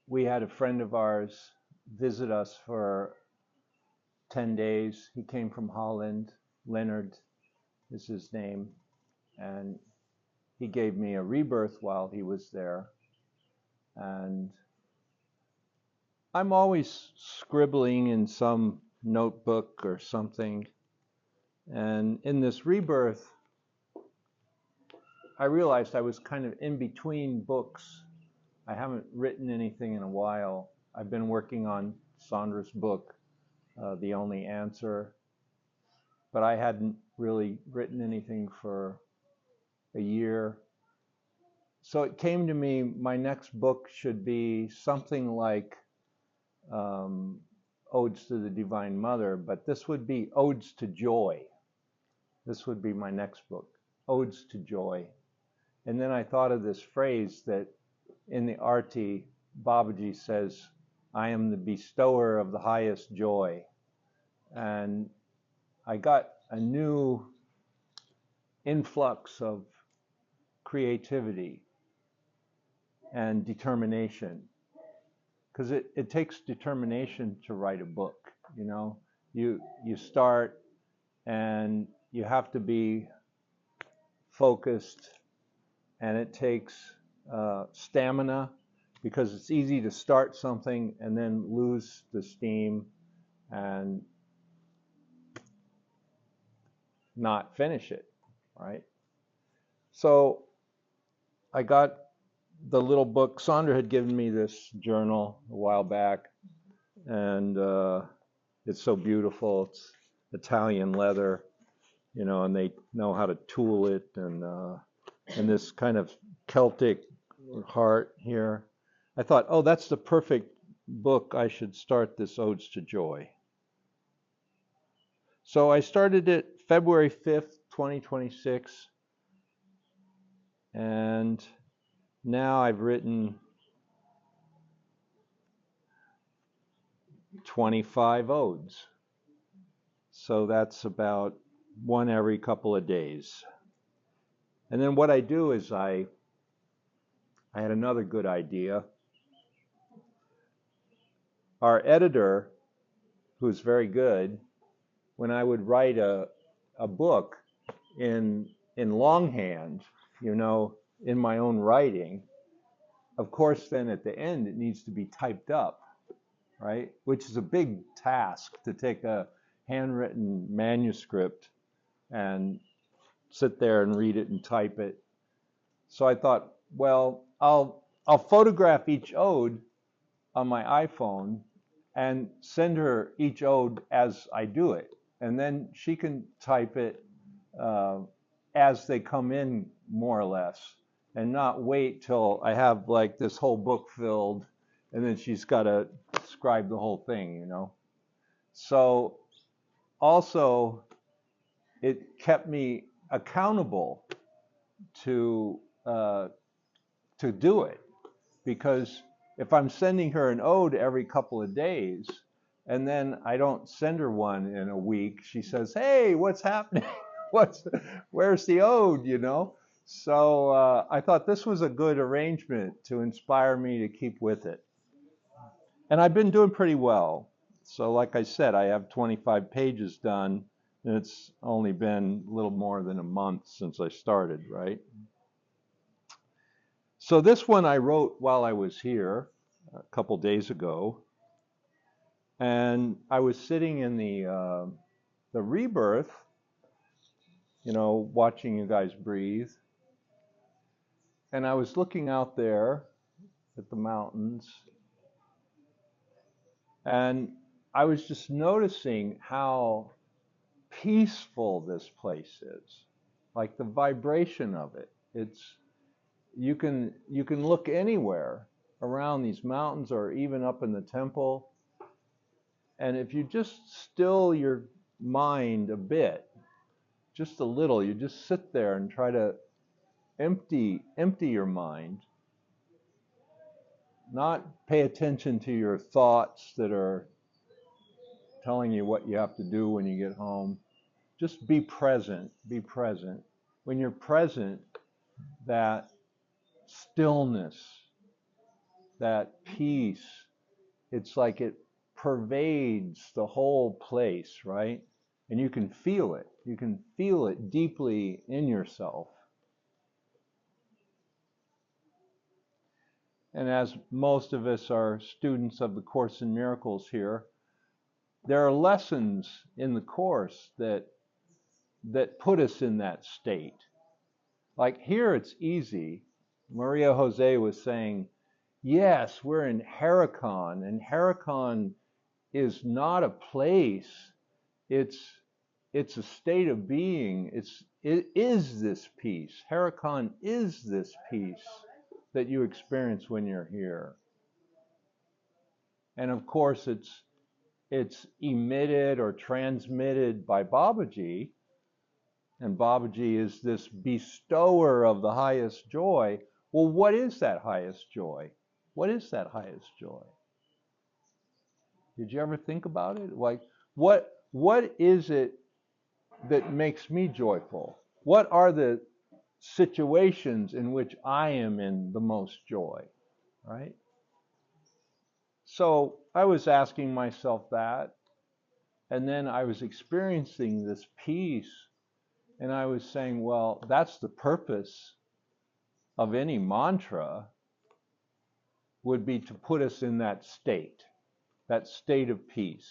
we had a friend of ours visit us for 10 days. He came from Holland. Leonard is his name. And he gave me a rebirth while he was there. And I'm always scribbling in some notebook or something. And in this rebirth, I realized I was kind of in between books. I haven't written anything in a while. I've been working on Sandra's book, The Only Answer, but I hadn't really written anything for a year. So it came to me, my next book should be something like Odes to the Divine Mother, but this would be Odes to Joy. This would be my next book, Odes to Joy. And then I thought of this phrase that in the Arti, Babaji says, I am the bestower of the highest joy. And I got a new influx of creativity and determination. Because it takes determination to write a book, you know. You start and you have to be focused, and it takes stamina, because it's easy to start something and then lose the steam and not finish it, right? So I got the little book. Sandra had given me this journal a while back, and it's so beautiful. It's Italian leather, you know, and they know how to tool it, and this kind of Celtic heart here. I thought, oh, that's the perfect book. I should start this Odes to Joy. So I started it February 5th, 2026, and now I've written 25 odes. So that's about one every couple of days. And then what I do is I had another good idea. Our editor, who's very good, when I would write a book in longhand, you know, in my own writing, of course, then at the end it needs to be typed up, right? Which is a big task, to take a handwritten manuscript and sit there and read it and type it. So I thought, well, I'll photograph each ode on my iPhone and send her each ode as I do it, and then she can type it as they come in, more or less, and not wait till I have like this whole book filled, and then she's got to scribe the whole thing, you know. So also, it kept me accountable to do it, because if I'm sending her an ode every couple of days, and then I don't send her one in a week, she says, "Hey, what's happening? Where's the ode?" You know. So I thought this was a good arrangement to inspire me to keep with it, and I've been doing pretty well. So, like I said, I have 25 pages done, and it's only been a little more than a month since I started, right? So this one I wrote while I was here a couple days ago, and I was sitting in the rebirth, you know, watching you guys breathe, and I was looking out there at the mountains, and I was just noticing how peaceful this place is, like the vibration of it. It's you can look anywhere around these mountains or even up in the temple, and if you just still your mind a bit, just a little, you just sit there and try to empty your mind, not pay attention to your thoughts that are telling you what you have to do when you get home. Just be present, be present. When you're present, that stillness that peace, it's like it pervades the whole place, right? And you can feel it. You can feel it deeply in yourself. And as most of us are students of the Course in Miracles here, there are lessons in the Course that put us in that state. Like here it's easy. Maria Jose was saying, yes, we're in Heracon, and Heracon is not a place. It's a state of being. It is this peace. Heracon is this peace that you experience when you're here. And of course it's emitted or transmitted by Babaji, and Babaji is this bestower of the highest joy. Well, what is that highest joy? What is that highest joy? Did you ever think about it? Like, what is it that makes me joyful? What are the situations in which I am in the most joy, right? So I was asking myself that, and then I was experiencing this peace, and I was saying, well, that's the purpose of any mantra, would be to put us in that state of peace,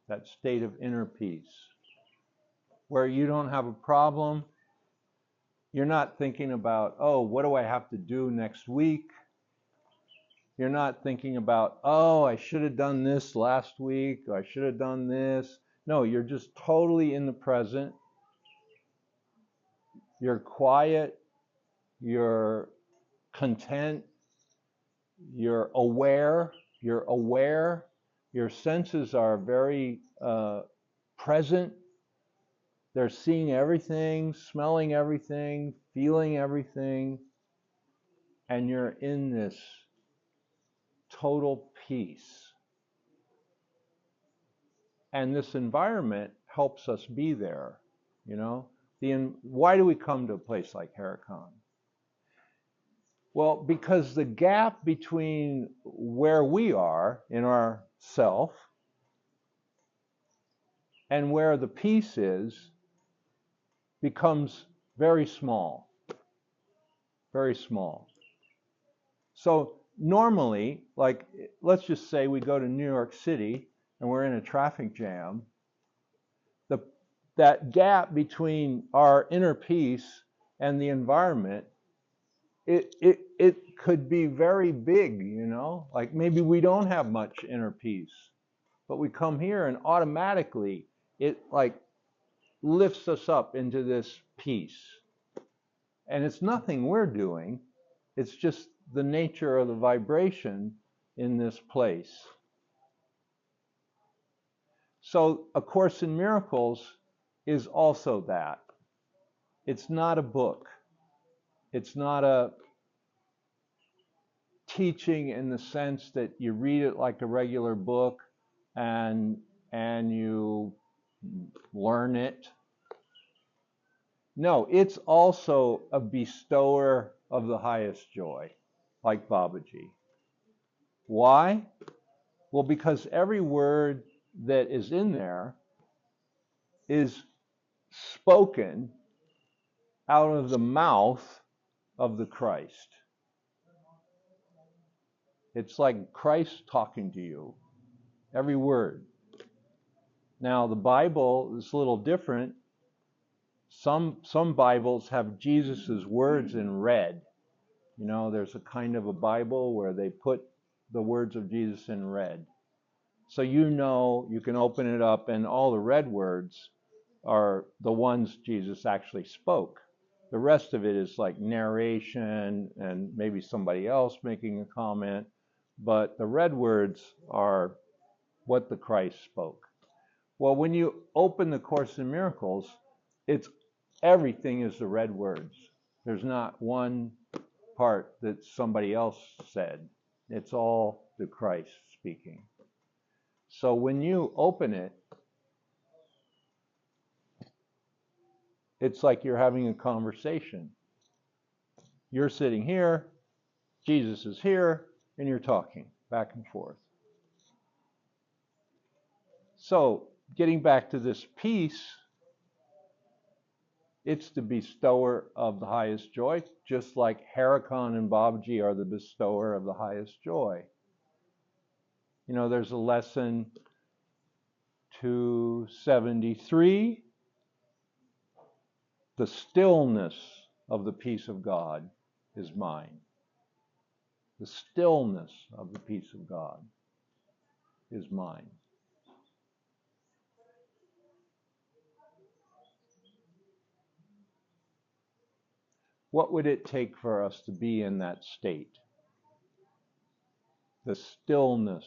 that state of inner peace, where you don't have a problem. You're not thinking about, oh, what do I have to do next week? You're not thinking about, oh, I should have done this last week, or I should have done this. No, you're just totally in the present. You're quiet. You're content. You're aware. Your senses are very present. They're seeing everything, smelling everything, feeling everything, and you're in this total peace. And this environment helps us be there, you know. Why do we come to a place like Heracon? Well, because the gap between where we are in our self and where the peace is becomes very small, very small. So normally, like, let's just say we go to New York City and we're in a traffic jam, that gap between our inner peace and the environment, it could be very big, you know? Like maybe we don't have much inner peace, but we come here and automatically it like lifts us up into this peace. And it's nothing we're doing. It's just the nature of the vibration in this place. So A Course in Miracles is also that. It's not a book. It's not a teaching in the sense that you read it like a regular book and you learn it. No, it's also a bestower of the highest joy, like Babaji. Why? Well, because every word that is in there is spoken out of the mouth of the Christ. It's like Christ talking to you, every word. Now, the Bible is a little different. Some Bibles have Jesus's words in red. You know, there's a kind of a Bible where they put the words of Jesus in red. So you know, you can open it up and all the red words are the ones Jesus actually spoke. The rest of it is like narration and maybe somebody else making a comment, but the red words are what the Christ spoke. Well, when you open the Course in Miracles, everything is the red words. There's not one part that somebody else said. It's all the Christ speaking. So when you open it, it's like you're having a conversation. You're sitting here, Jesus is here, and you're talking back and forth. So, getting back to this peace, it's the bestower of the highest joy, just like Harakan and Babaji are the bestower of the highest joy. You know, there's a lesson 273, the stillness of the peace of God is mine. The stillness of the peace of God is mine. What would it take for us to be in that state? The stillness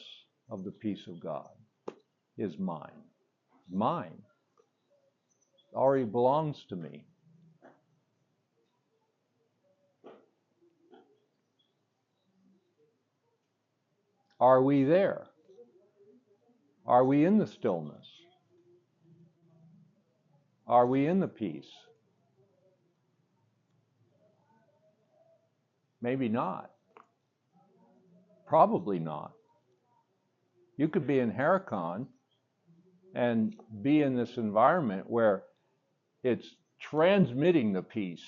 of the peace of God is mine. Mine. It already belongs to me. Are we there? Are we in the stillness? Are we in the peace? Maybe not. Probably not. You could be in Harakan and be in this environment where it's transmitting the peace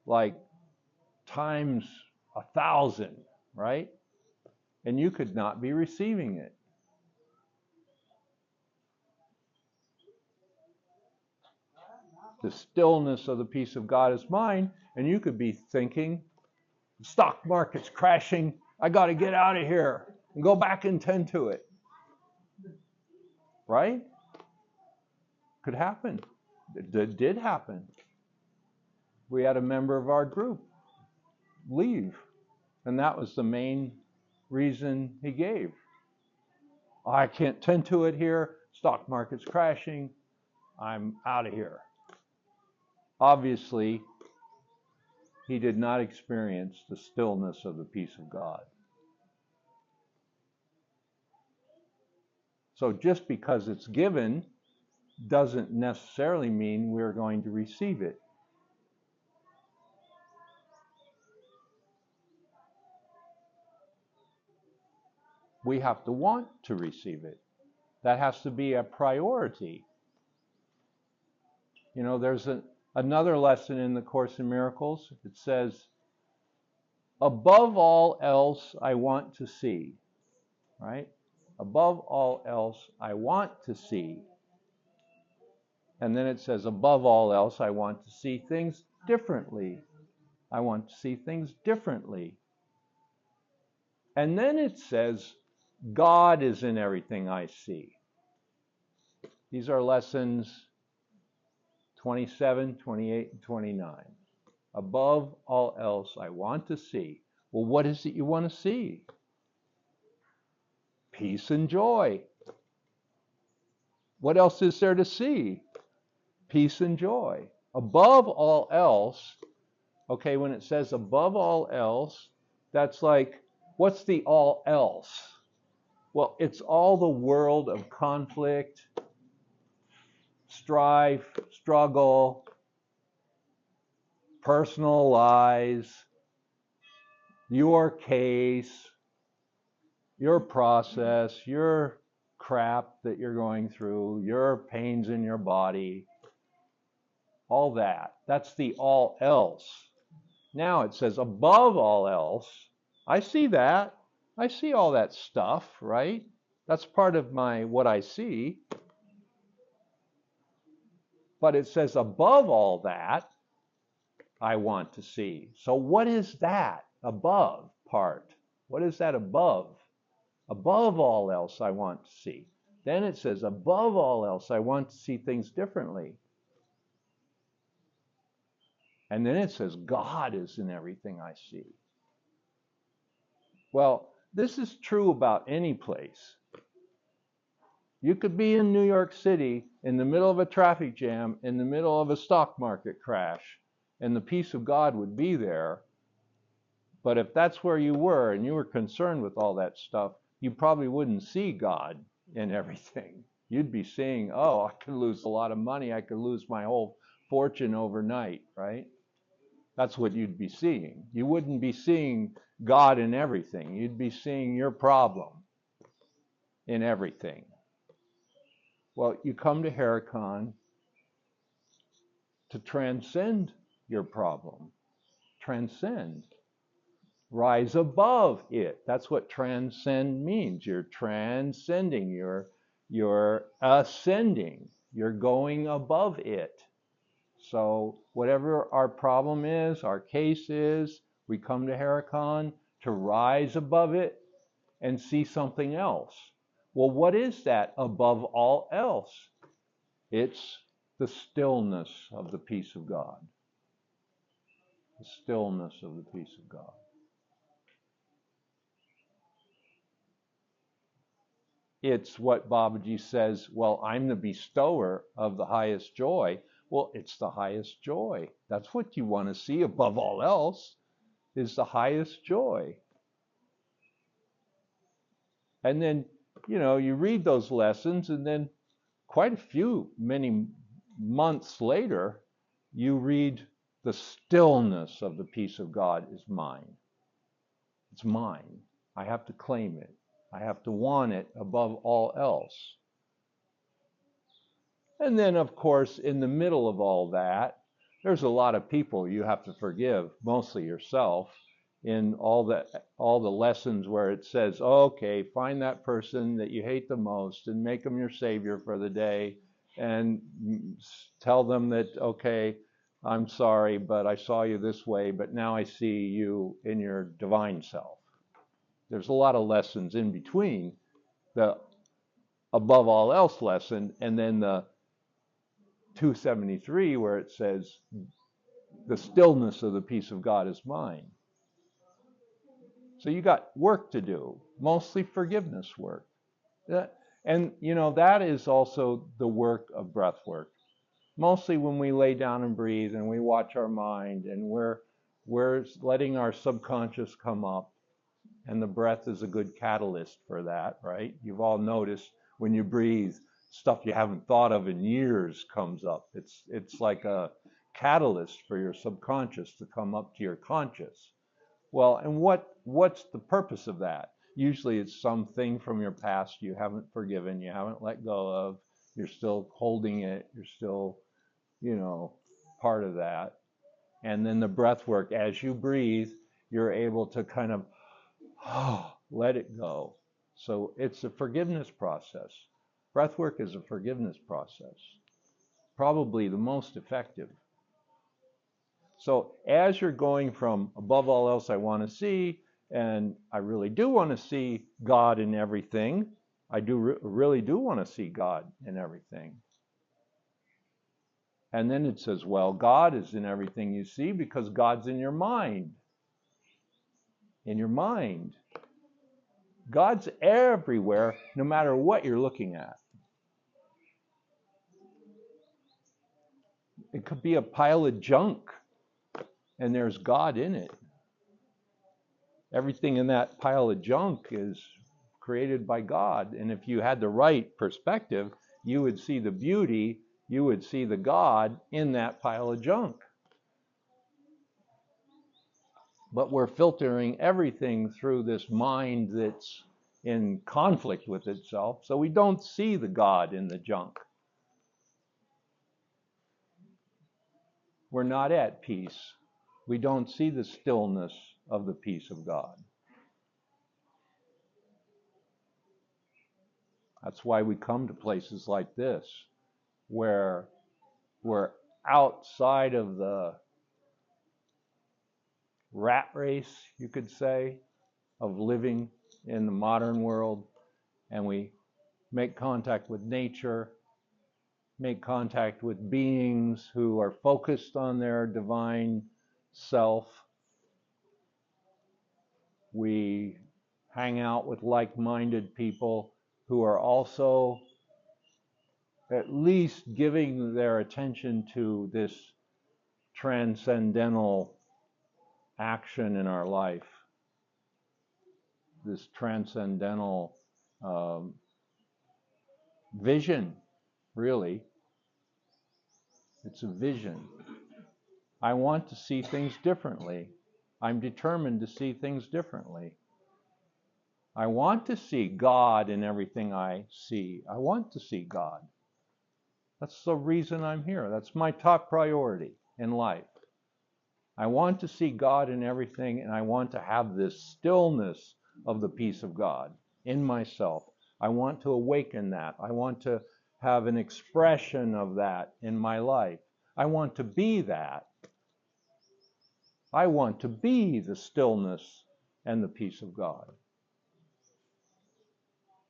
like times 1,000, right? And you could not be receiving it. The stillness of the peace of God is mine, and you could be thinking, the stock market's crashing, I got to get out of here and go back and tend to it. Right? Could happen. It did happen. We had a member of our group leave, and that was the main reason he gave. I can't tend to it here. Stock market's crashing. I'm out of here. Obviously, he did not experience the stillness of the peace of God. So just because it's given doesn't necessarily mean we're going to receive it. We have to want to receive it. That has to be a priority. You know, there's another lesson in the Course in Miracles. It says, above all else, I want to see. Right? Above all else, I want to see. And then it says, above all else, I want to see things differently. I want to see things differently. And then it says, God is in everything I see. These are lessons 27, 28, and 29. Above all else, I want to see. Well, what is it you want to see? Peace and joy. What else is there to see? Peace and joy. Above all else, okay, when it says above all else, that's like, what's the all else? Well, it's all the world of conflict, strife, struggle, personal lies, your case, your process, your crap that you're going through, your pains in your body, all that. That's the all else. Now it says above all else, I see that. I see all that stuff, right? That's part of what I see. But it says above all that, I want to see. So what is that above part? What is that above? Above all else, I want to see. Then it says, above all else, I want to see things differently. And then it says, God is in everything I see. Well, this is true about any place. You could be in New York City in the middle of a traffic jam, in the middle of a stock market crash, and the peace of God would be there. But if that's where you were and you were concerned with all that stuff, you probably wouldn't see God in everything. You'd be seeing, oh, I could lose a lot of money. I could lose my whole fortune overnight, right? That's what you'd be seeing. You wouldn't be seeing God in everything. You'd be seeing your problem in everything. Well, you come to Heracon to transcend your problem. Transcend. Rise above it. That's what transcend means. You're transcending. You're ascending. You're going above it. So whatever our problem is, our case is, we come to Heracon to rise above it and see something else. Well, what is that above all else? It's the stillness of the peace of God. The stillness of the peace of God. It's what Babaji says, well, I'm the bestower of the highest joy. Well, it's the highest joy. That's what you want to see above all else, is the highest joy. And then, you read those lessons, and then many months later, you read the stillness of the peace of God is mine. It's mine. I have to claim it. I have to want it above all else. And then, of course, in the middle of all that, there's a lot of people you have to forgive, mostly yourself, in all the lessons where it says, okay, find that person that you hate the most and make them your savior for the day, and tell them that, okay, I'm sorry, but I saw you this way, but now I see you in your divine self. There's a lot of lessons in between the above all else lesson and then the 273 where it says the stillness of the peace of God is mine. So you got work to do, mostly forgiveness work. And that is also the work of breath work. Mostly when we lay down and breathe and we watch our mind and we're letting our subconscious come up, and the breath is a good catalyst for that, right? You've all noticed when you breathe, stuff you haven't thought of in years comes up. It's like a catalyst for your subconscious to come up to your conscious. Well, and what's the purpose of that? Usually it's something from your past you haven't forgiven, you haven't let go of, you're still holding it, you're still, part of that. And then the breath work, as you breathe, you're able to kind of let it go. So it's a forgiveness process. Breath work is a forgiveness process, probably the most effective. So as you're going from above all else I want to see, and I really do want to see God in everything, I really do want to see God in everything. And then it says, well, God is in everything you see because God's in your mind. In your mind. God's everywhere, no matter what you're looking at. It could be a pile of junk, and there's God in it. Everything in that pile of junk is created by God. And if you had the right perspective, you would see the beauty, you would see the God in that pile of junk. But we're filtering everything through this mind that's in conflict with itself, so we don't see the God in the junk. We're not at peace. We don't see the stillness of the peace of God. That's why we come to places like this, where we're outside of the rat race, you could say, of living in the modern world, and we make contact with nature, make contact with beings who are focused on their divine self. We hang out with like-minded people who are also at least giving their attention to this transcendental action in our life, this transcendental vision, really. It's a vision. I want to see things differently. I'm determined to see things differently. I want to see God in everything I see. I want to see God. That's the reason I'm here. That's my top priority in life. I want to see God in everything, and I want to have this stillness of the peace of God in myself. I want to awaken that. I want to have an expression of that in my life. I want to be that. I want to be the stillness and the peace of God.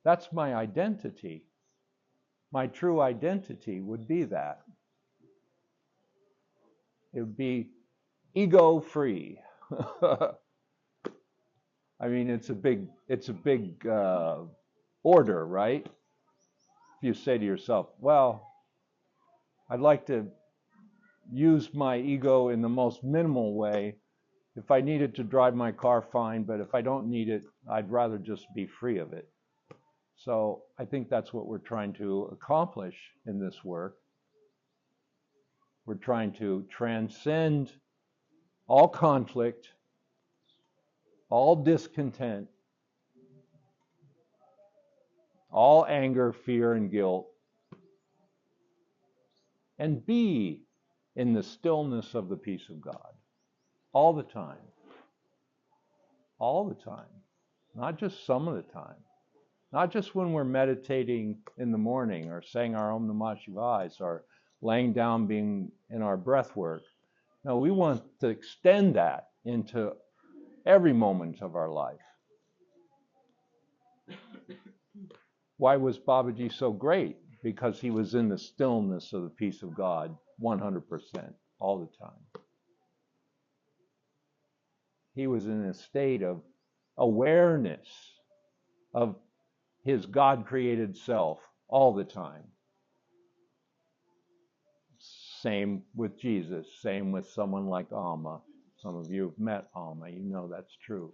That's my identity. My true identity would be that. It would be ego-free. I mean, it's a big order, right? If you say to yourself, well, I'd like to use my ego in the most minimal way. If I needed to drive my car, fine, but if I don't need it, I'd rather just be free of it. So I think that's what we're trying to accomplish in this work. We're trying to transcend all conflict, all discontent, all anger, fear, and guilt, and be in the stillness of the peace of God all the time. All the time. Not just some of the time. Not just when we're meditating in the morning or saying our Om Namah Shivayas or laying down being in our breath work. No, we want to extend that into every moment of our life. Why was Babaji so great? Because he was in the stillness of the peace of God 100% all the time. He was in a state of awareness of his God-created self all the time. Same with Jesus, same with someone like Alma. Some of you have met Alma, you know that's true.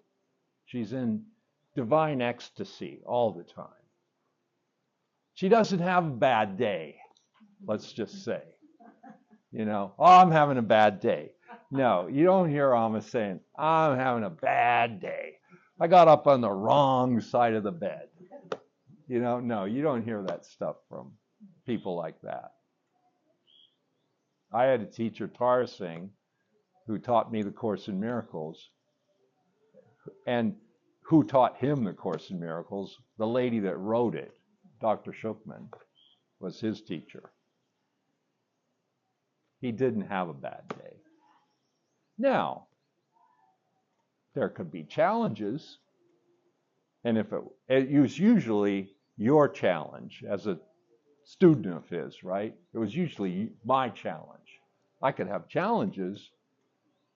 She's in divine ecstasy all the time. She doesn't have a bad day, let's just say. You know, oh, I'm having a bad day. No, you don't hear Alma saying, I'm having a bad day. I got up on the wrong side of the bed. You know, no, you don't hear that stuff from people like that. I had a teacher, Tara Singh, who taught me the Course in Miracles, and who taught him the Course in Miracles. The lady that wrote it, Dr. Shukman, was his teacher. He didn't have a bad day. Now, there could be challenges, and if it was usually your challenge as a student of his, right? It was usually my challenge. I could have challenges,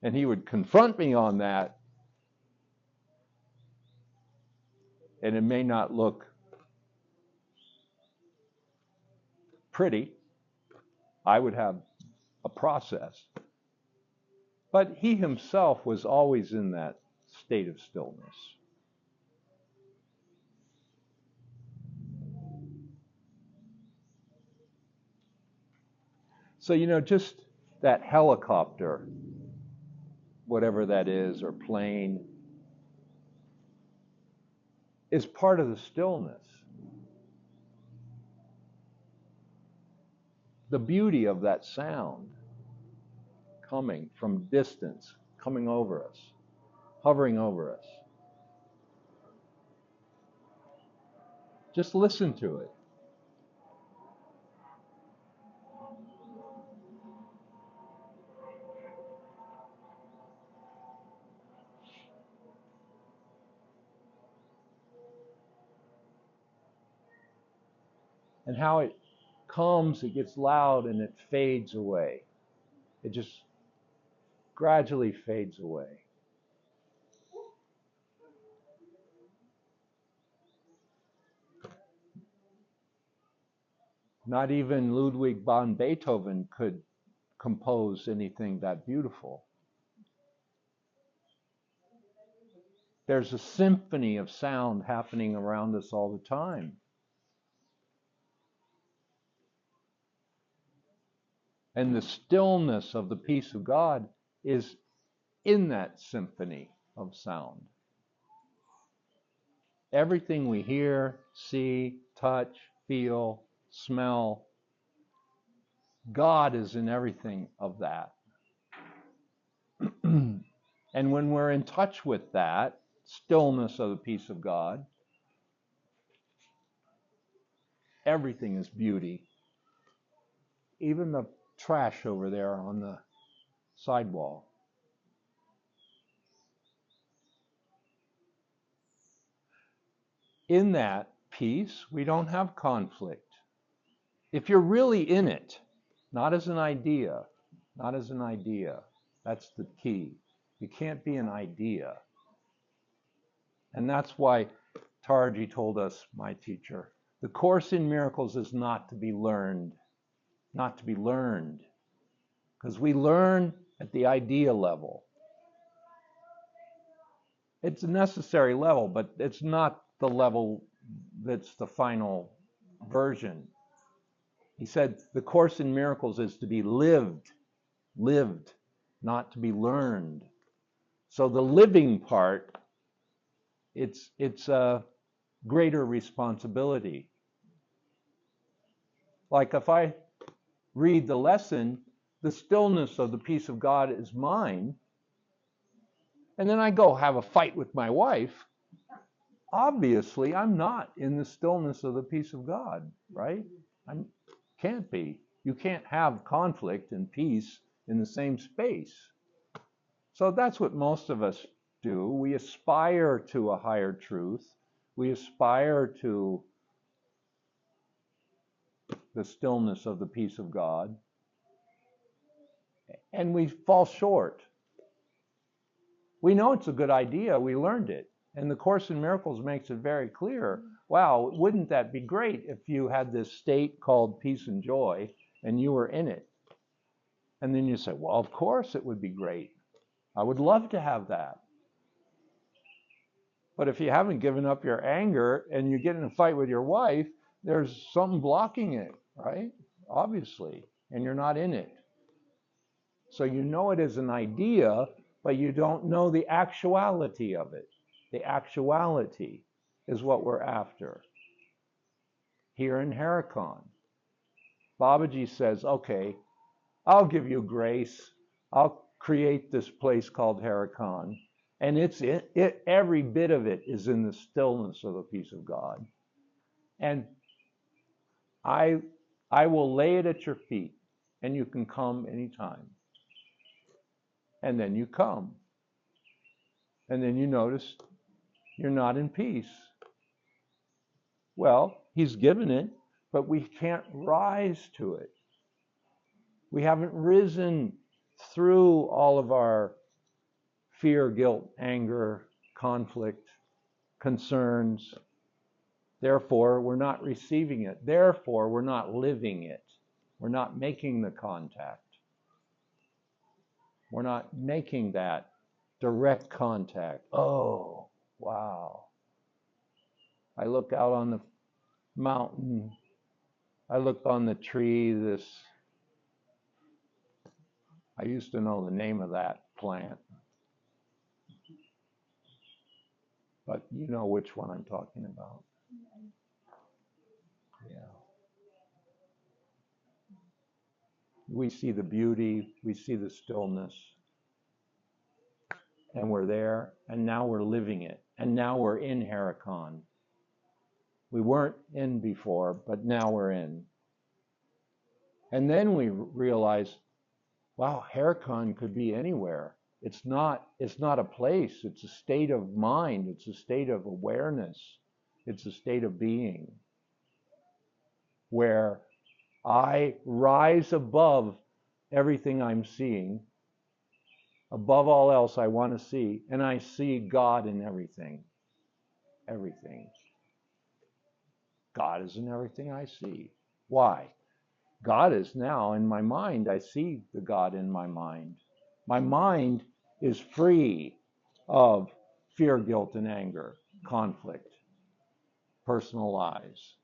and he would confront me on that, and it may not look pretty. I would have a process. But he himself was always in that state of stillness. So, you know, just that helicopter, whatever that is, or plane, is part of the stillness. The beauty of that sound coming from distance, coming over us, hovering over us. Just listen to it. And how it comes, it gets loud, and it fades away. It just gradually fades away. Not even Ludwig van Beethoven could compose anything that beautiful. There's a symphony of sound happening around us all the time. And the stillness of the peace of God is in that symphony of sound. Everything we hear, see, touch, feel, smell, God is in everything of that. And when we're in touch with that stillness of the peace of God, everything is beauty. Even the trash over there on the sidewall. In that peace, we don't have conflict. If you're really in it, not as an idea, that's the key. You can't be an idea. And that's why Taraji told us, my teacher, the Course in Miracles is not to be learned. Not to be learned. Because we learn at the idea level. It's a necessary level, but it's not the level that's the final version. He said the Course in Miracles is to be lived, not to be learned. So the living part, it's a greater responsibility. Like if I read the lesson, the stillness of the peace of God is mine, and then I go have a fight with my wife, obviously I'm not in the stillness of the peace of God, right? I can't be. You can't have conflict and peace in the same space. So that's what most of us do. We aspire to a higher truth. We aspire to the stillness of the peace of God. And we fall short. We know it's a good idea. We learned it. And the Course in Miracles makes it very clear. Wow, wouldn't that be great if you had this state called peace and joy and you were in it? And then you say, well, of course it would be great. I would love to have that. But if you haven't given up your anger and you get in a fight with your wife, there's something blocking it, right? Obviously. And you're not in it. So you know it as an idea, but you don't know the actuality of it. The actuality is what we're after. Here in Harakan, Babaji says, okay, I'll give you grace. I'll create this place called Harakan. And every bit of it is in the stillness of the peace of God. And I will lay it at your feet, and you can come anytime. And then you come. And then you notice you're not in peace. Well, he's given it, but we can't rise to it. We haven't risen through all of our fear, guilt, anger, conflict, concerns. Therefore, we're not receiving it. Therefore, we're not living it. We're not making the contact. We're not making that direct contact. Oh, wow. I look out on the mountain. I look on the tree. I used to know the name of that plant. But you know which one I'm talking about. Yeah. We see the beauty, we see the stillness, and we're there, and now we're living it, and now we're in Harakan. We weren't in before, but now we're in. And then we realize, wow, Harakan could be anywhere. It's not a place, it's a state of mind, it's a state of awareness, it's a state of being, where I rise above everything I'm seeing. Above all else I want to see, and I see God in everything. Everything. God is in everything I see. Why? God is now in my mind. I see the God in my mind. My mind is free of fear, guilt, and anger, conflict, personal lies.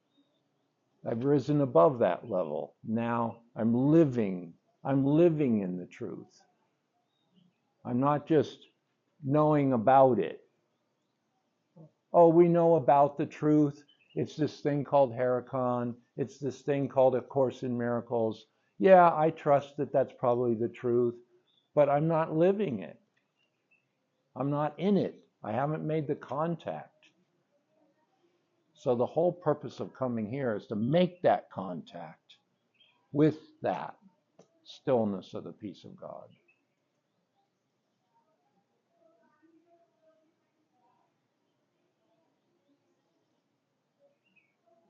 I've risen above that level. Now I'm living in the truth. I'm not just knowing about it. Oh, we know about the truth. It's this thing called Heracon. It's this thing called A Course in Miracles. Yeah, I trust that that's probably the truth, but I'm not living it. I'm not in it. I haven't made the contact. So the whole purpose of coming here is to make that contact with that stillness of the peace of God.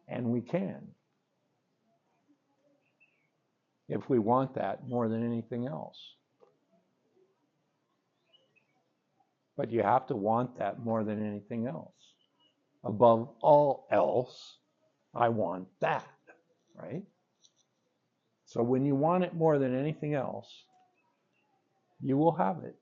And we can, if we want that more than anything else. But you have to want that more than anything else. Above all else, I want that, right? So when you want it more than anything else, you will have it.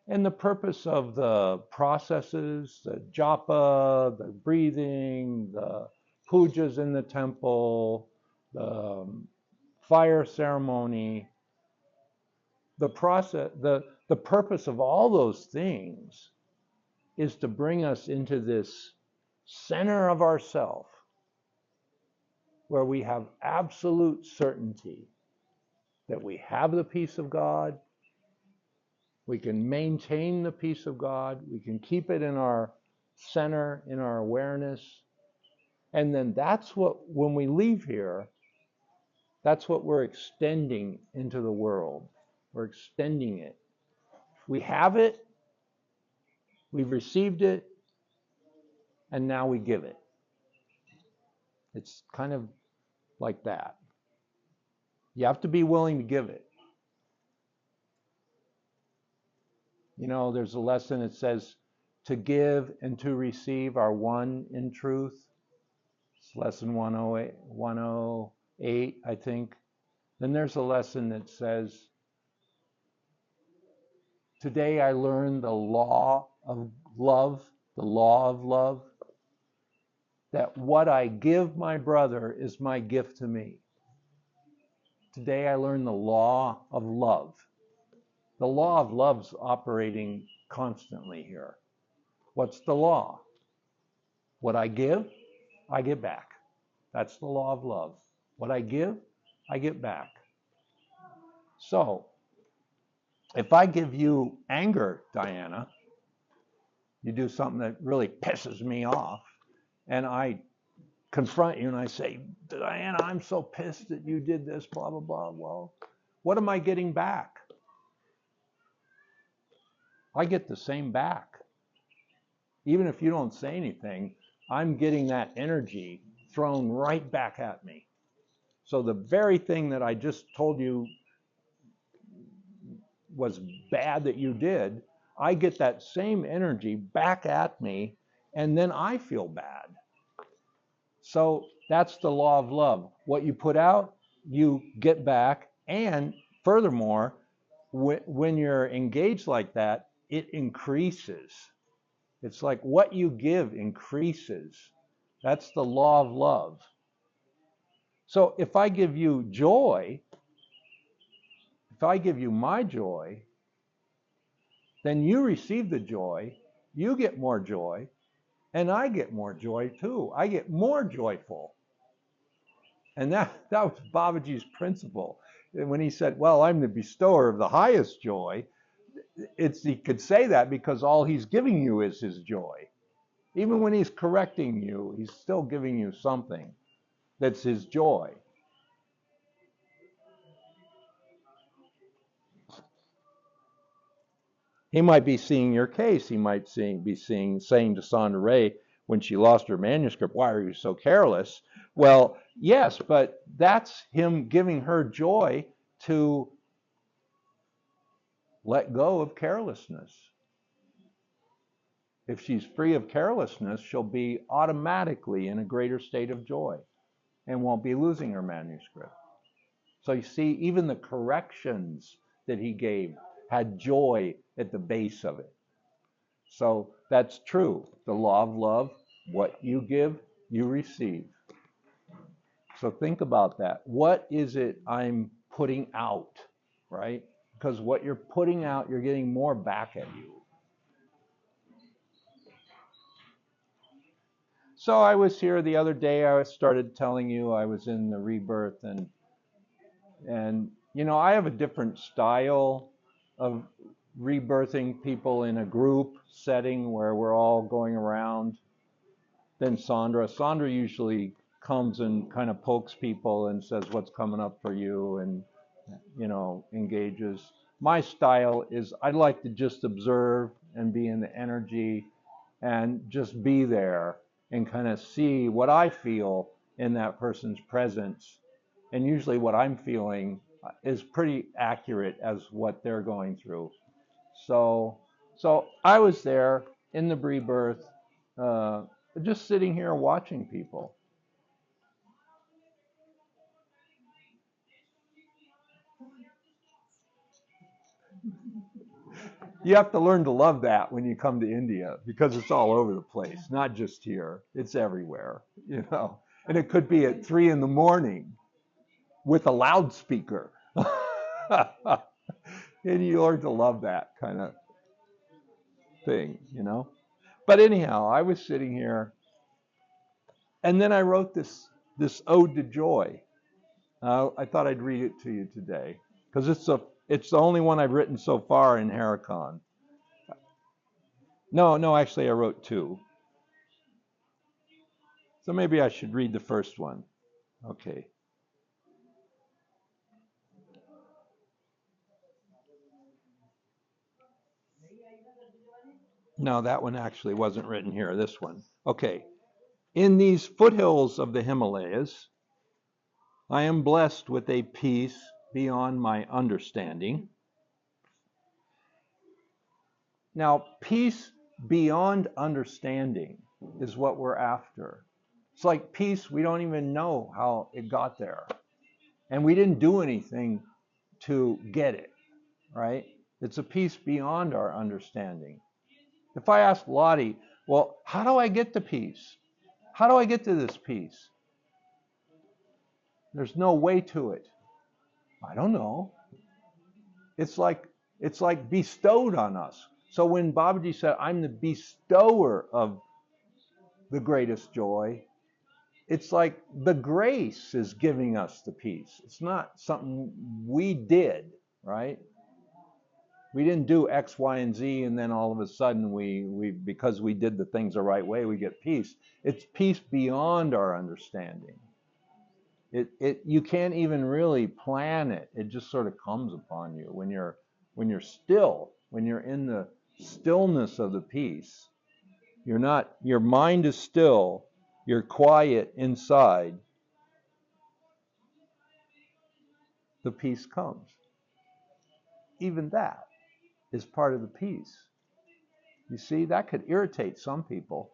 And the purpose of the processes, the japa, the breathing, the pujas in the temple, the fire ceremony, the process, the purpose of all those things is to bring us into this center of ourself where we have absolute certainty that we have the peace of God, we can maintain the peace of God, we can keep it in our center, in our awareness, and then that's what, when we leave here, that's what we're extending into the world. We're extending it. We have it, we've received it, and now we give it. It's kind of like that. You have to be willing to give it. You know, there's a lesson that says, to give and to receive are one in truth. It's lesson 108, I think. Then there's a lesson that says, today I learned the law of love, that what I give my brother is my gift to me. Today I learned the law of love. The law of love's operating constantly here. What's the law? What I give, I get back. That's the law of love. What I give, I get back. So, if I give you anger, Diana, you do something that really pisses me off, and I confront you and I say, Diana, I'm so pissed that you did this, blah, blah, blah. Well, what am I getting back? I get the same back. Even if you don't say anything, I'm getting that energy thrown right back at me. So the very thing that I just told you was bad that you did, I get that same energy back at me, and then I feel bad. So that's the law of love. What you put out, you get back, and furthermore, when you're engaged like that, it increases. It's like what you give increases. That's the law of love. So if I give you joy, if I give you my joy, then you receive the joy, you get more joy, and I get more joy too. I get more joyful. And that was Babaji's principle. When he said, well, I'm the bestower of the highest joy, he could say that because all he's giving you is his joy. Even when he's correcting you, he's still giving you something that's his joy. He might be seeing your case. He might saying to Sandra Ray when she lost her manuscript, why are you so careless? Well, yes, but that's him giving her joy to let go of carelessness. If she's free of carelessness, she'll be automatically in a greater state of joy and won't be losing her manuscript. So you see, even the corrections that he gave had joy at the base of it. So that's true. The law of love, what you give, you receive. So think about that. What is it I'm putting out right? Because what you're putting out, you're getting more back at you. So I was here the other day. I started telling you I was in the rebirth, and you know, I have a different style of rebirthing people in a group setting where we're all going around than Sandra. Sandra usually comes and kind of pokes people and says what's coming up for you, and you know, engages. My style is I like to just observe and be in the energy and just be there and kind of see what I feel in that person's presence. And usually what I'm feeling is pretty accurate as what they're going through. So I was there in the rebirth, just sitting here watching people. You have to learn to love that when you come to India, because it's all over the place, not just here. It's everywhere, you know. And it could be at 3 a.m. with a loudspeaker. And you learn to love that kind of thing, you know. But anyhow, I was sitting here, and then I wrote this ode to joy. I thought I'd read it to you today because it's the only one I've written so far in Harakan. No, actually I wrote 2. So maybe I should read the first one. Okay. No, that one actually wasn't written here. This one. Okay. In these foothills of the Himalayas, I am blessed with a peace beyond my understanding. Now, peace beyond understanding is what we're after. It's like peace, we don't even know how it got there. And we didn't do anything to get it, right? It's a peace beyond our understanding. If I ask Lottie, well, how do I get to peace? How do I get to this peace? There's no way to it. I don't know. It's like bestowed on us. So when Babaji said, I'm the bestower of the greatest joy, it's like the grace is giving us the peace. It's not something we did, right? We didn't do X, Y, and Z, and then all of a sudden we because we did the things the right way, we get peace. It's peace beyond our understanding. You can't even really plan it. It just sort of comes upon you when you're still, when you're in the stillness of the peace. Your mind is still, you're quiet inside. The peace comes. Even that is part of the peace. You see, that could irritate some people.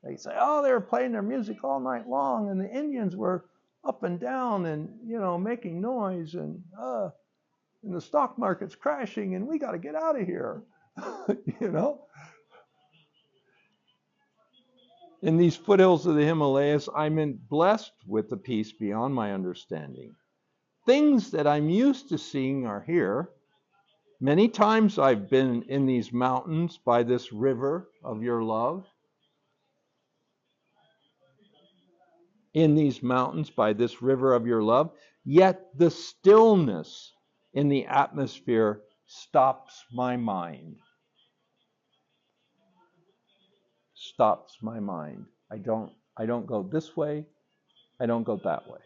They say, oh, they were playing their music all night long, and the Indians were up and down and, you know, making noise, and the stock market's crashing, and we got to get out of here. You know? In these foothills of the Himalayas, I'm blessed with the peace beyond my understanding. Things that I'm used to seeing are here. Many times I've been in these mountains by this river of your love. In these mountains by this river of your love. Yet the stillness in the atmosphere stops my mind. Stops my mind. I don't go this way. I don't go that way.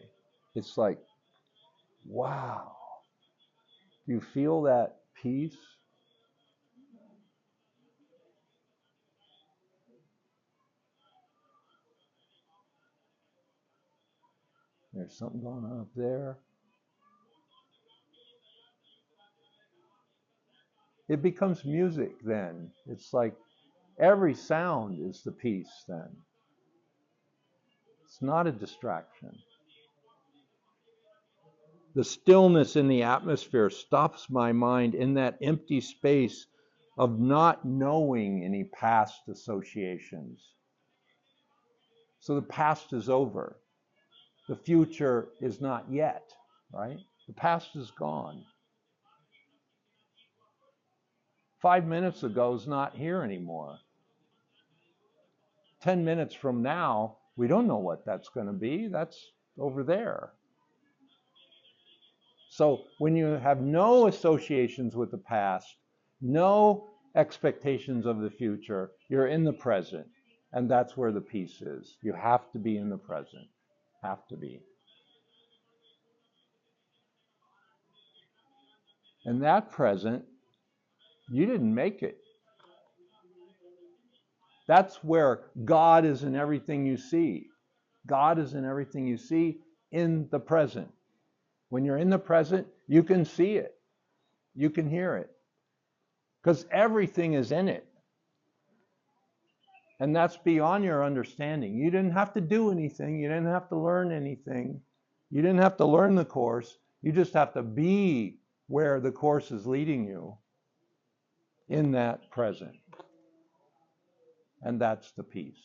It's like, wow. Do you feel that peace? There's something going on up there. It becomes music then. It's like every sound is the peace then. It's not a distraction. The stillness in the atmosphere stops my mind in that empty space of not knowing any past associations. So the past is over. The future is not yet, right? The past is gone. 5 minutes ago is not here anymore. 10 minutes from now, we don't know what that's going to be. That's over there. So when you have no associations with the past, no expectations of the future, you're in the present. And that's where the peace is. You have to be in the present. Have to be. And that present, you didn't make it. That's where God is in everything you see. God is in everything you see in the present. When you're in the present, you can see it. You can hear it. Because everything is in it. And that's beyond your understanding. You didn't have to do anything. You didn't have to learn anything. You didn't have to learn the course. You just have to be where the course is leading you in that present. And that's the peace.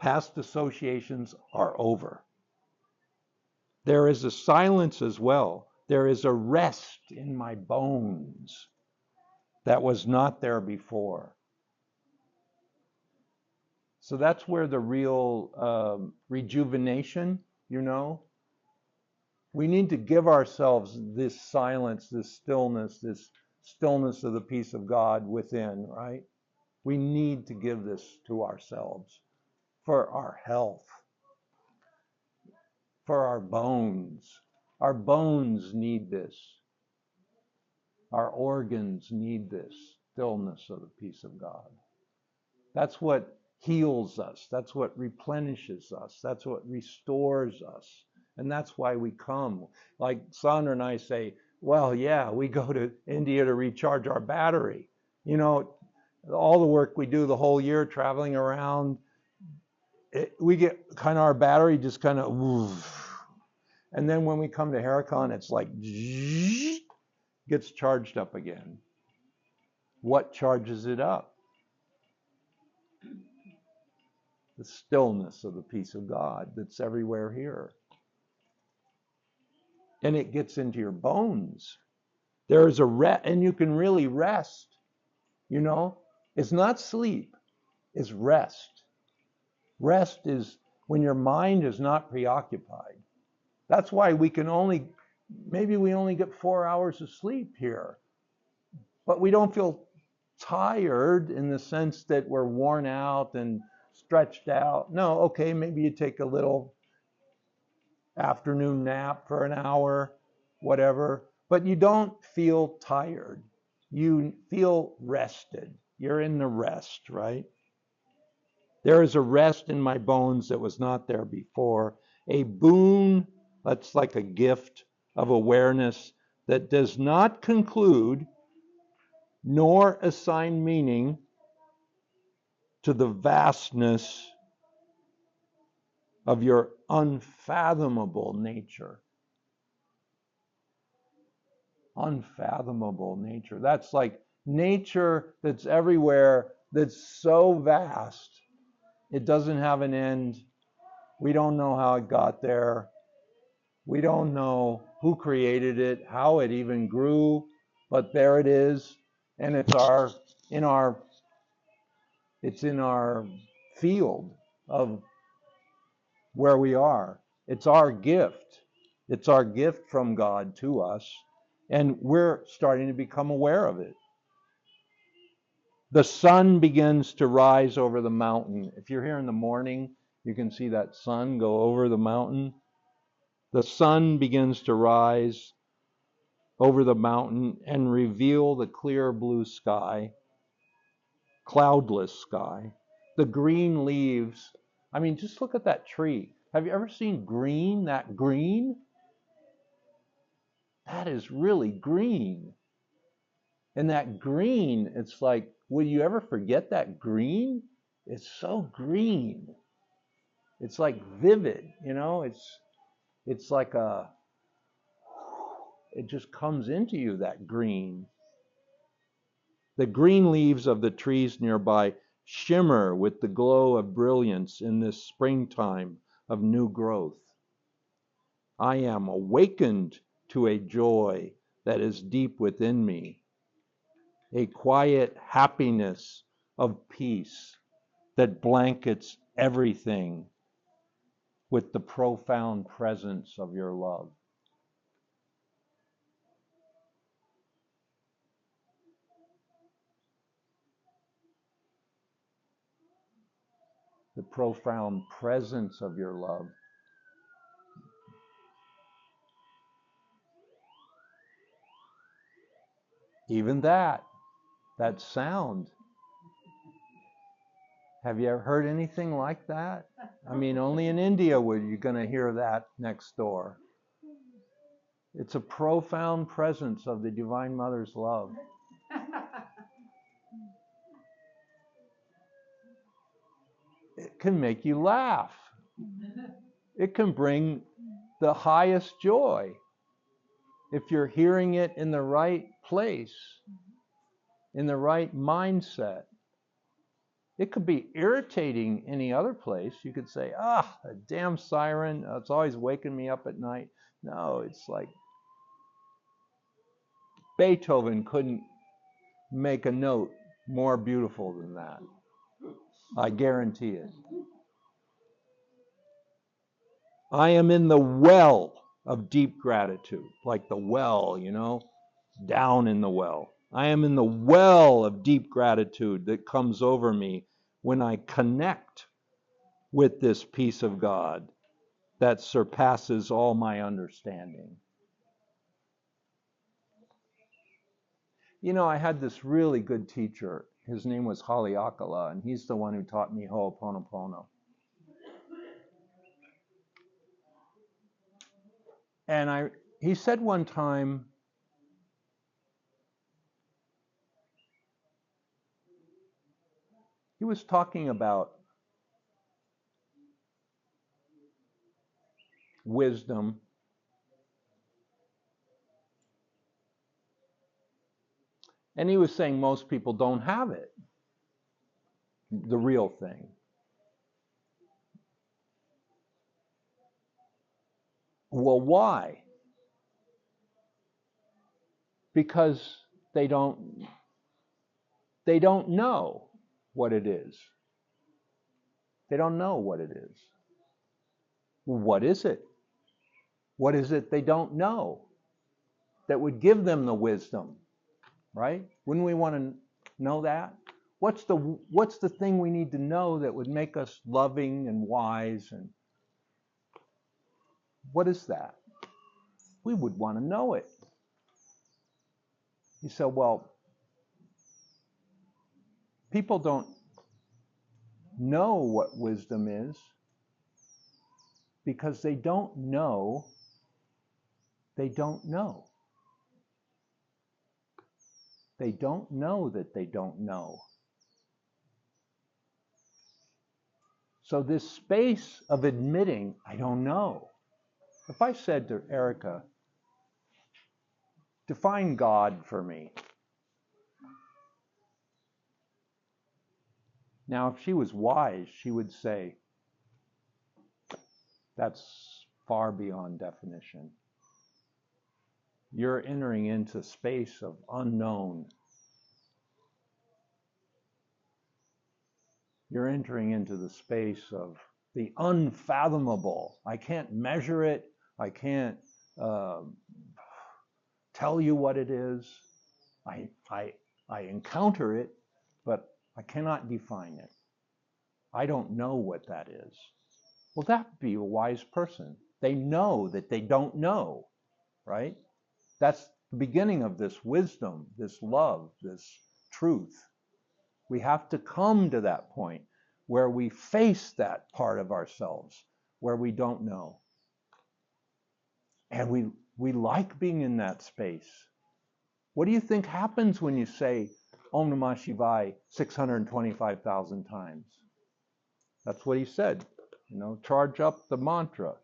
Past associations are over. There is a silence as well. There is a rest in my bones that was not there before. So that's where the real rejuvenation, we need to give ourselves this silence, this stillness of the peace of God within, right? We need to give this to ourselves for our health, for our bones. Our bones need this. Our organs need this stillness of the peace of God. That's what heals us. That's what replenishes us. That's what restores us. And that's why we come. Like Sandra and I say, well, yeah, we go to India to recharge our battery. All the work we do the whole year traveling around, we get kind of our battery just kind of, woof. And then when we come to Heracon, it's like, gets charged up again. What charges it up? The stillness of the peace of God that's everywhere here. And it gets into your bones. There is a rest, and you can really rest. It's not sleep, it's rest. Rest is when your mind is not preoccupied. That's why maybe we only get 4 hours of sleep here. But we don't feel tired in the sense that we're worn out and stretched out. No, okay, maybe you take a little afternoon nap for an hour, whatever. But you don't feel tired. You feel rested. You're in the rest, right? There is a rest in my bones that was not there before. A boon, that's like a gift of awareness that does not conclude nor assign meaning to the vastness of your unfathomable nature. Unfathomable nature. That's like nature that's everywhere, that's so vast. It doesn't have an end. We don't know how it got there. We don't know who created it, how it even grew, but there it is, and it's in our field of where we are. It's our gift. It's our gift from God to us, and we're starting to become aware of it. The sun begins to rise over the mountain. If you're here in the morning, you can see that sun go over the mountain. The sun begins to rise over the mountain and reveal the clear blue sky, cloudless sky. The green leaves. Just look at that tree. Have you ever seen green, that green? That is really green. And that green, it's like, will you ever forget that green? It's so green. It's like vivid, it's like it just comes into you, that green. The green leaves of the trees nearby shimmer with the glow of brilliance in this springtime of new growth. I am awakened to a joy that is deep within me, a quiet happiness of peace that blankets everything with the profound presence of your love. The profound presence of your love. Even that sound. Have you ever heard anything like that? I mean, only in India were you going to hear that next door. It's a profound presence of the Divine Mother's love. It can make you laugh. It can bring the highest joy if you're hearing it in the right place, in the right mindset. It could be irritating any other place. You could say, a damn siren, it's always waking me up at night. No, it's like Beethoven couldn't make a note more beautiful than that. I guarantee it. I am in the well of deep gratitude, like the well, down in the well. I am in the well of deep gratitude that comes over me when I connect with this peace of God that surpasses all my understanding. I had this really good teacher. His name was Haleakala, and he's the one who taught me Ho'oponopono. And he said one time, he was talking about wisdom. And he was saying most people don't have it, the real thing. Well, why? Because they don't know what it is. They don't know what it is. What is it? What is it they don't know that would give them the wisdom, right? Wouldn't we want to know that? What's the thing we need to know that would make us loving and wise? And what is that? We would want to know it. You say, well, people don't know what wisdom is because they don't know they don't know. They don't know that they don't know. So this space of admitting, I don't know. If I said to Erica, define God for me. Now, if she was wise, she would say, that's far beyond definition. You're entering into space of unknown. You're entering into the space of the unfathomable. I can't measure it. I can't tell you what it is. I encounter it, but I cannot define it. I don't know what that is. Well, that would be a wise person. They know that they don't know, right? That's the beginning of this wisdom, this love, this truth. We have to come to that point where we face that part of ourselves where we don't know. And we like being in that space. What do you think happens when you say Om Namah Shivaya 625,000 times? That's what he said. Charge up the mantra.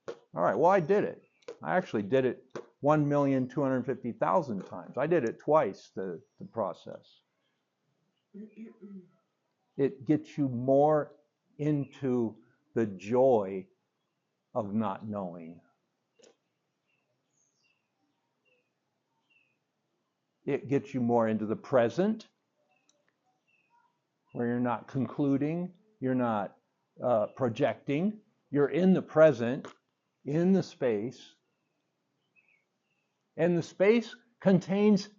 All right, well, I did it. I actually did it 1,250,000 times. I did it twice, the process. It gets you more into the joy of not knowing, It gets you more into the present, where you're not concluding, you're not projecting. You're in the present, in the space. And the space contains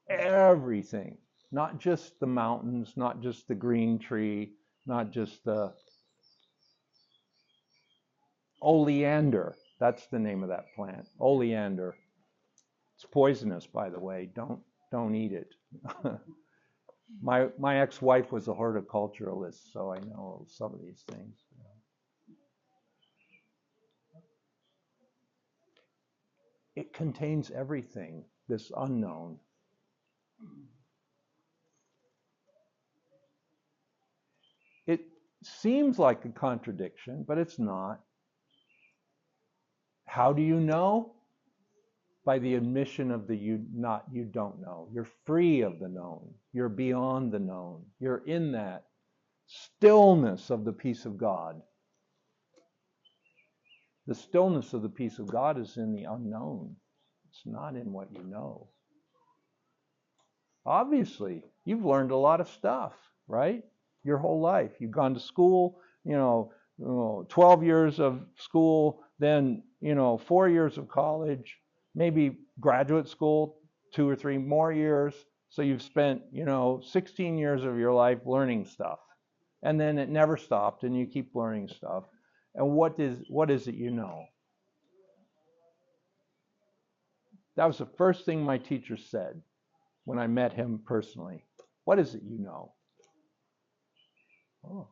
everything, not just the mountains, not just the green tree, not just the oleander. That's the name of that plant, oleander. It's poisonous, by the way. Don't eat it. My ex-wife was a horticulturalist, so I know some of these things. It contains everything, this unknown. It seems like a contradiction, but it's not. How do you know? By the admission of the you don't know. You're free of the known. You're beyond the known. You're in that stillness of the peace of God. The stillness of the peace of God is in the unknown. It's not in what you know. Obviously, you've learned a lot of stuff, right? Your whole life. You've gone to school, 12 years of school, then, 4 years of college, maybe graduate school, 2 or 3 more years. So you've spent, 16 years of your life learning stuff. And then it never stopped, and you keep learning stuff. And what is it you know? That was the first thing my teacher said when I met him personally. What is it you know? Oh,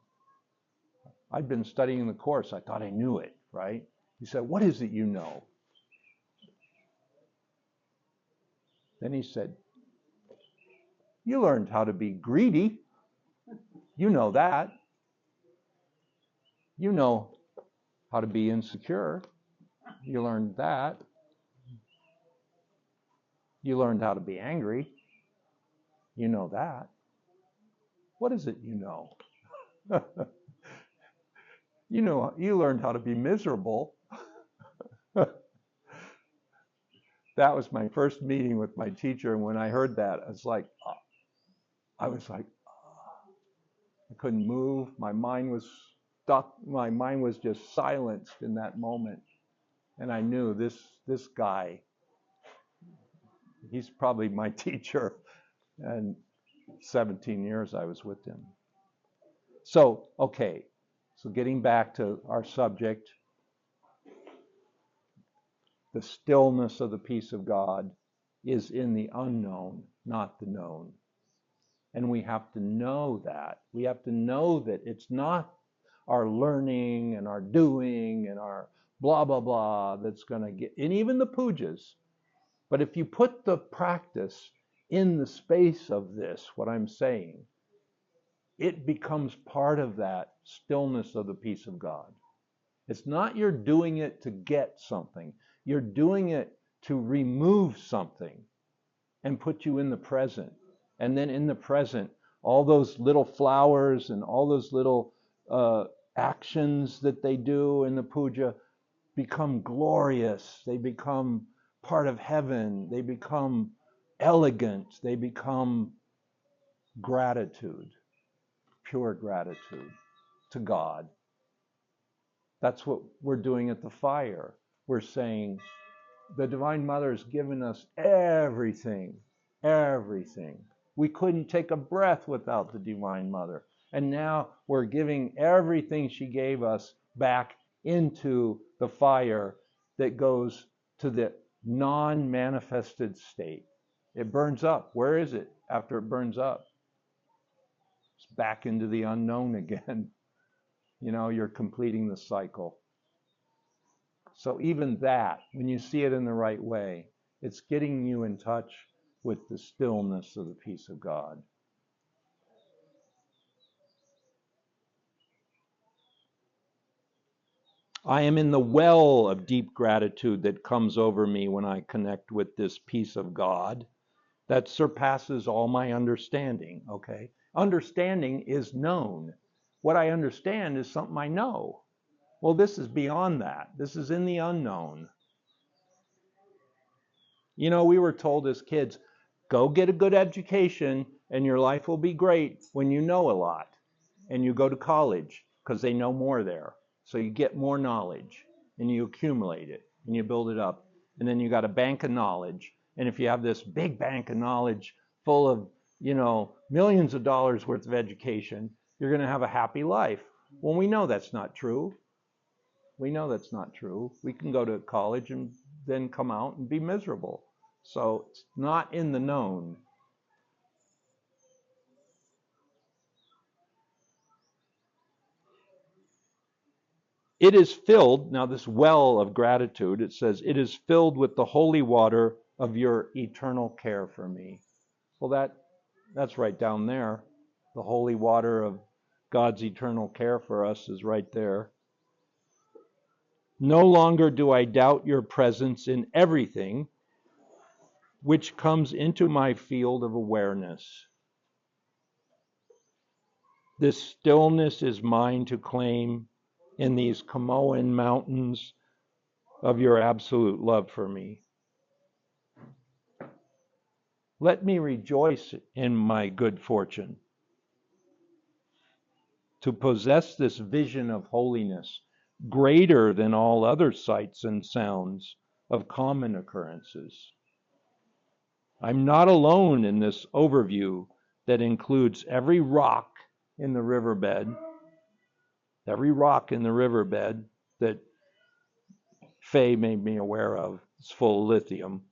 I'd been studying the course. I thought I knew it, right? He said, what is it you know? Then he said, you learned how to be greedy. You know that. You know how to be insecure. You learned that. You learned how to be angry. You know that. What is it you know? You learned how to be miserable. That was my first meeting with my teacher, and when I heard that, I couldn't move. My mind was stuck. My mind was just silenced in that moment. And I knew this guy, he's probably my teacher. And 17 years I was with him. So getting back to our subject, the stillness of the peace of God is in the unknown, not the known. And we have to know that. We have to know that it's not our learning and our doing and our blah, blah, blah that's going to get, and even the pujas. But if you put the practice in the space of this, what I'm saying, it becomes part of that stillness of the peace of God. It's not you're doing it to get something. You're doing it to remove something and put you in the present. And then in the present, all those little flowers and all those little actions that they do in the puja become glorious. They become part of heaven. They become elegant. They become gratitude, pure gratitude to God. That's what we're doing at the fire. We're saying, the Divine Mother has given us everything, everything. We couldn't take a breath without the Divine Mother. And now we're giving everything she gave us back into the fire that goes to the non-manifested state. It burns up. Where is it after it burns up? It's back into the unknown again. You're completing the cycle. So even that, when you see it in the right way, it's getting you in touch with the stillness of the peace of God. I am in the well of deep gratitude that comes over me when I connect with this peace of God that surpasses all my understanding, okay? Understanding is known. What I understand is something I know. Well, this is beyond that. This is in the unknown. We were told as kids, Go get a good education and your life will be great when you know a lot. And you go to college because they know more there. So you get more knowledge and you accumulate it and you build it up. And then you got a bank of knowledge. And if you have this big bank of knowledge full of, millions of dollars worth of education, you're going to have a happy life. Well, we know that's not true. We know that's not true. We can go to college and then come out and be miserable. So it's not in the known. It is filled, now this well of gratitude, it says, it is filled with the holy water of your eternal care for me. Well, that's right down there. The holy water of God's eternal care for us is right there. No longer do I doubt your presence in everything which comes into my field of awareness. This stillness is mine to claim in these Camoan mountains of your absolute love for me. Let me rejoice in my good fortune to possess this vision of holiness greater than all other sights and sounds of common occurrences. I'm not alone in this overview that includes every rock in the riverbed that Faye made me aware of. It's full of lithium.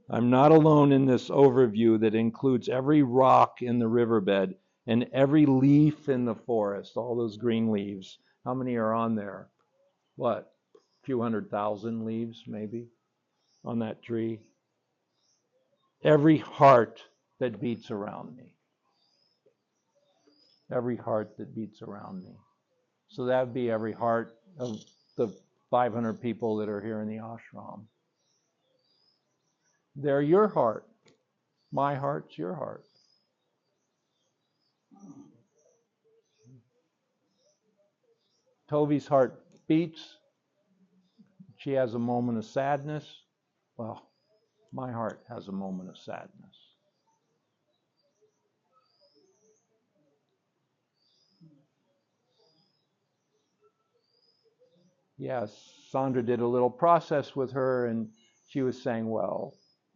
I'm not alone in this overview that includes every rock in the riverbed and every leaf in the forest, all those green leaves. How many are on there? What? A few 100,000 leaves, maybe, on that tree. Every heart that beats around me. Every heart that beats around me. So that would be every heart of the 500 people that are here in the ashram. They're your heart. My heart's your heart. Tovi's heart beats. She has a moment of sadness. Well, my heart has a moment of sadness. Yes, Sandra did a little process with her, and she was saying, well,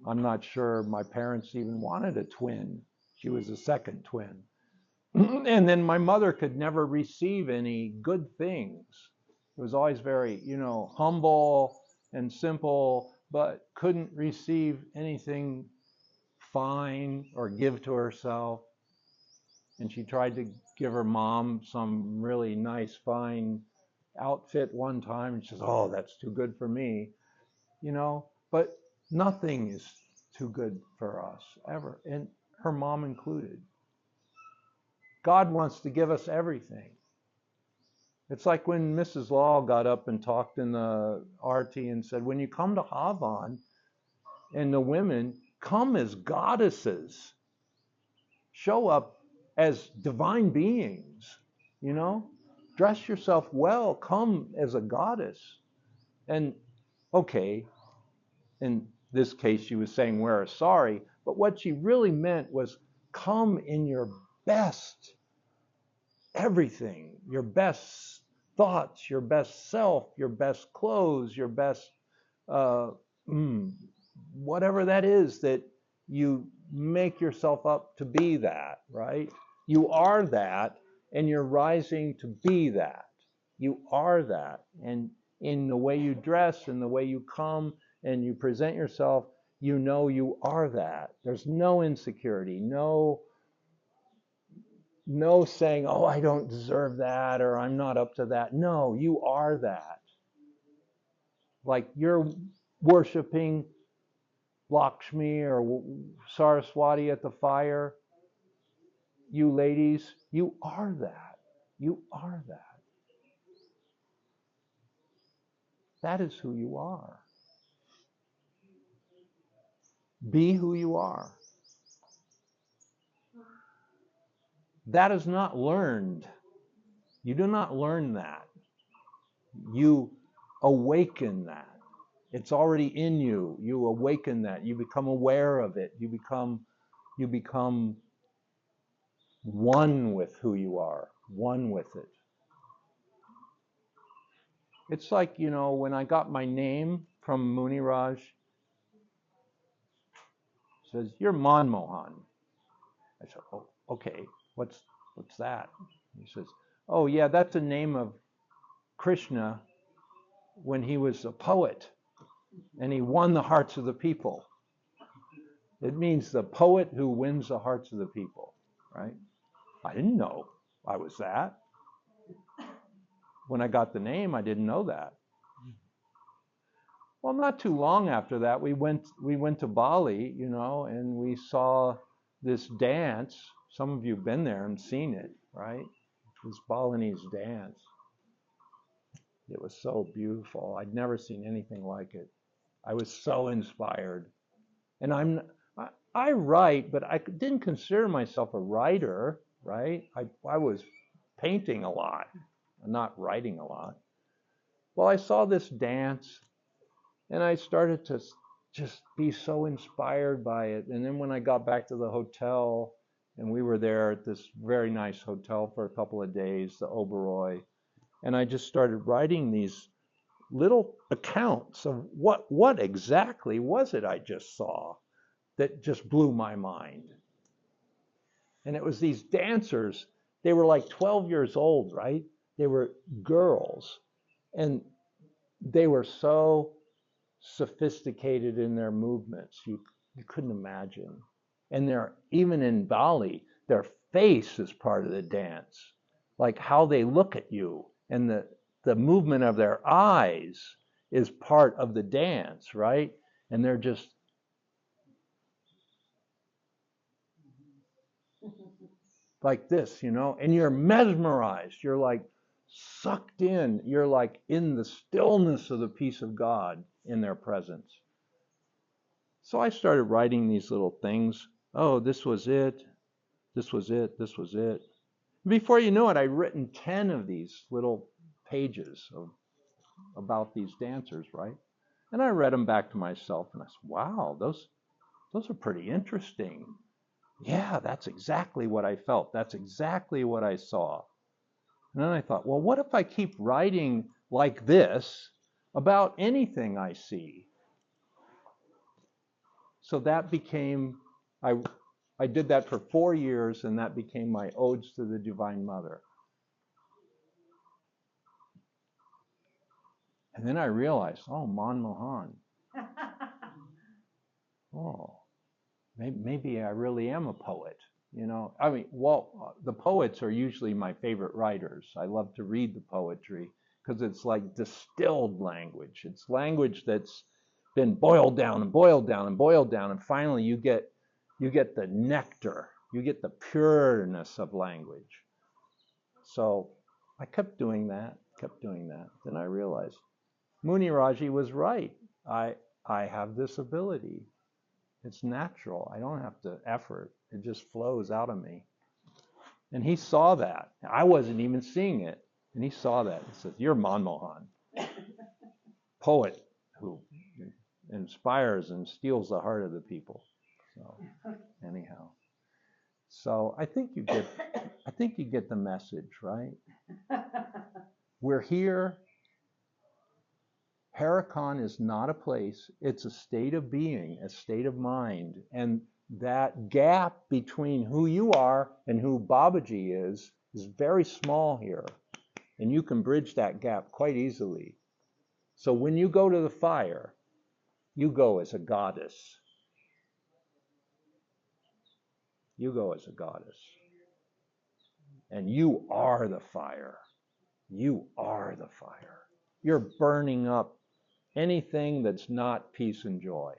I'm not sure my parents even wanted a twin. She was the second twin. And then my mother could never receive any good things. It was always very, humble and simple, but couldn't receive anything fine or give to herself. And she tried to give her mom some really nice, fine outfit one time, and she says, oh, that's too good for me, but nothing is too good for us ever, and her mom included. God wants to give us everything. It's like when Mrs. Law got up and talked in the RT and said, when you come to Havan, and the women come as goddesses, show up as divine beings, dress yourself well, come as a goddess. And okay, in this case she was saying wear a sari, but what she really meant was come in your best everything, your best thoughts, your best self, your best clothes, your best whatever that is, that you make yourself up to be that, right? You are that, and you're rising to be that. You are that. And in the way you dress and the way you come and you present yourself, you are that. There's no insecurity, no saying, oh, I don't deserve that, or I'm not up to that. No, you are that. Like you're worshiping Lakshmi or Saraswati at the fire. You ladies, you are that. You are that. That is who you are. Be who you are. That is not learned. You do not learn that. You awaken that. It's already in you. You awaken that. You become aware of it. You become one with who you are, one with it. It's like, when I got my name from Muniraj, it says, "You're Manmohan." I said, "Oh, okay. What's that?" He says, "Oh, yeah, that's the name of Krishna when he was a poet and he won the hearts of the people. It means the poet who wins the hearts of the people," right? I didn't know I was that. When I got the name, I didn't know that. Well, not too long after that, we went to Bali, and we saw this dance. Some of you have been there and seen it, right? This Balinese dance. It was so beautiful. I'd never seen anything like it. I was so inspired. And I write, but I didn't consider myself a writer, right? I was painting a lot, not writing a lot. Well, I saw this dance, and I started to just be so inspired by it. And then when I got back to the hotel, and we were there at this very nice hotel for a couple of days, the Oberoi, and I just started writing these little accounts of what exactly was it I just saw that just blew my mind. And it was these dancers. They were like 12 years old, right? They were girls, and they were so sophisticated in their movements. You couldn't imagine. And even in Bali, their face is part of the dance. Like how they look at you, and the movement of their eyes is part of the dance, right? And they're just like this, and you're mesmerized. You're like sucked in. You're like in the stillness of the peace of God in their presence. So I started writing these little things. Oh, this was it. This was it. This was it. Before you know it, I'd written 10 of these little pages about these dancers, right? And I read them back to myself, and I said, "Wow, those are pretty interesting. Yeah, that's exactly what I felt. That's exactly what I saw." And then I thought, well, what if I keep writing like this about anything I see? So that became, I did that for 4 years, and that became my Odes to the Divine Mother. And then I realized, oh, Manmohan. Oh, maybe I really am a poet. I mean, well, the poets are usually my favorite writers. I love to read the poetry because it's like distilled language. It's language that's been boiled down and boiled down and boiled down, and finally you get the nectar. You get the pureness of language. So I kept doing that. Then I realized Muniraji was right. I have this ability. It's natural. I don't have to effort. It just flows out of me. And he saw that. I wasn't even seeing it. And he saw that. He said, "You're Manmohan, poet who inspires and steals the heart of the people." So anyhow. So I think you get the message, right? We're here. Harakan is not a place. It's a state of being, a state of mind. And that gap between who you are and who Babaji is very small here. And you can bridge that gap quite easily. So when you go to the fire, you go as a goddess. You go as a goddess. And you are the fire. You are the fire. You're burning up anything that's not peace and joy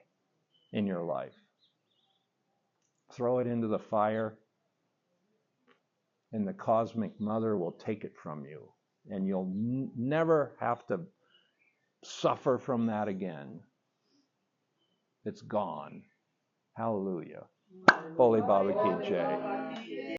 in your life. Throw it into the fire, and the Cosmic Mother will take it from you. And you'll never have to suffer from that again. It's gone. Hallelujah. Holy Baba Ki Jai.